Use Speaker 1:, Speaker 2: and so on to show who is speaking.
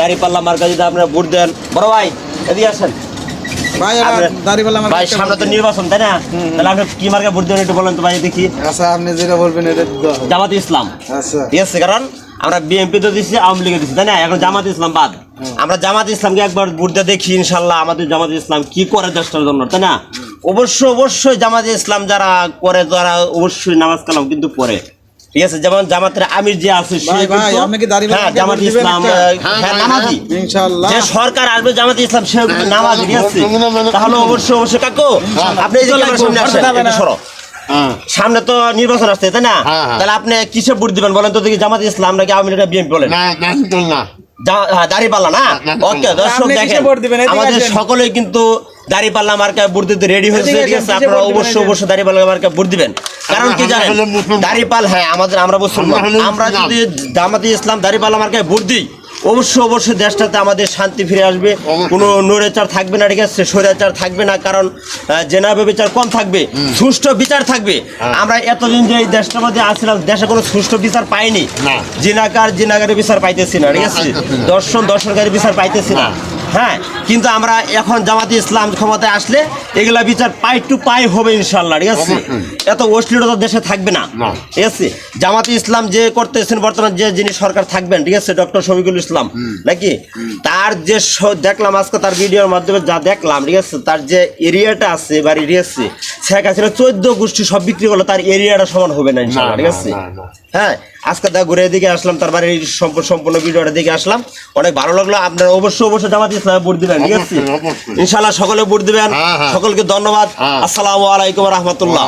Speaker 1: দাঁড়িপাল্লা মার্কা যদি আপনারা ভোট দেন, বড় ভাই এদিকে আসেন
Speaker 2: ভাই
Speaker 1: ভাই, সামনে তো নির্বাচন তাই না? তাহলে আপনি কি মার্কা ভোট দেবেন একটু বলেন তো ভাই দেখি।
Speaker 2: আচ্ছা আপনি যেটা বলবেন এটা
Speaker 1: জামাত ইসলাম।
Speaker 2: আচ্ছা
Speaker 1: ঠিক আছে, কারণ আমরা বিএনপি তো দিচ্ছি, আওয়ামী লীগে দিচ্ছি তাই না? এখন জামাত ইসলাম বাদ, আমরা জামাত ইসলামকে একবার ভোট দিয়ে দেখি ইনশাল্লাহ আমাদের জামাত ইসলাম কি করে দেশটার জন্য তাই না? অবশ্যই জামাত ইসলাম যারা করে তারা অবশ্যই নামাজ কালাম কিন্তু পড়ে। ঠিক আছে, যেমন জামাতের আমির যে আছে জামাত ইসলাম নামাজি, যে সরকার আসবে জামাত ইসলাম সে নামাজি। ঠিক আছে, তাহলে অবশ্যই কাকু আপনি এই যে সামনে আসেন, সরো সামনে তো নির্বাচন আসছে তাই না? তাহলে আপনি কিসে ভোট দিবেন বলেন তো দেখি, জামাত ইসলাম নাকি আওয়ামী লীগ বিএনপি বলেন? দাঁড়িপাল্লা না? ওকে দর্শক দেখেন, আমাদের সকলেই কিন্তু দাঁড়িপাল্লা মার্কায় ভোট দিতে রেডি হয়েছে। ঠিক আছে, আপনারা অবশ্যই দাঁড়িপাল্লা মার্কায় ভোট দিবেন। কারণ কি জানেন, দাঁড়িপাল আমরা মুসলমান, আমরা যদি জামাতে ইসলাম দাঁড়িপাল্লা মার্কায় ভোট দিই অবশ্যই দেশটাতে আমাদের শান্তি ফিরে আসবে, কোনো নৈরাচার থাকবে না। ঠিক আছে, স্বৈরাচার থাকবে না, কারণ জেনা বিচার কম থাকবে, সুষ্ঠু বিচার থাকবে। আমরা এতদিন যে এই দেশটার মধ্যে আসছিলাম, দেশে কোনো সুষ্ঠু বিচার পাইনি, জিনাগারের বিচার পাইতেছি না। ঠিক আছে, দর্শনকারী বিচার পাইতেছি না। হ্যাঁ, কিন্তু আমরা এখন জামাতে ইসলাম ক্ষমতায় আসলে এগুলা বিচার পাই হবে ইনশাল্লাহ। ঠিক আছে, এত অশ্লীলতা দেশে থাকবে না। ঠিক আছে, জামাতে ইসলাম যে করতেছেন বর্তমান যিনি সরকার থাকবেন, ঠিক আছে, ডক্টর শফিকুল ইসলাম নাকি, তার যে দেখলাম আজকে তার ভিডিওর মাধ্যমে যা দেখলাম, ঠিক আছে, তার যে এরিয়াটা আছে বাড়ি, ঠিক আছে, শেখ হাসিনা 14 গোষ্ঠী সব বিক্রি করলো, তার এরিয়াটা সমান হবে না ইনশাল্লাহ। ঠিক আছে, হ্যাঁ, আজকে ঘুরে দিকে আসলাম, তার বাড়ির সম্পূর্ণ ভিডিওটা দেখে আসলাম, অনেক ভালো লাগলো। আপনারা অবশ্যই জামাত ইসলামে ভোট দিবেন। ঠিক আছে, ইনশাল্লাহ সকলে ভোট দিবেন। সকলকে ধন্যবাদ। আসসালামু আলাইকুম রহমতুল্লাহ।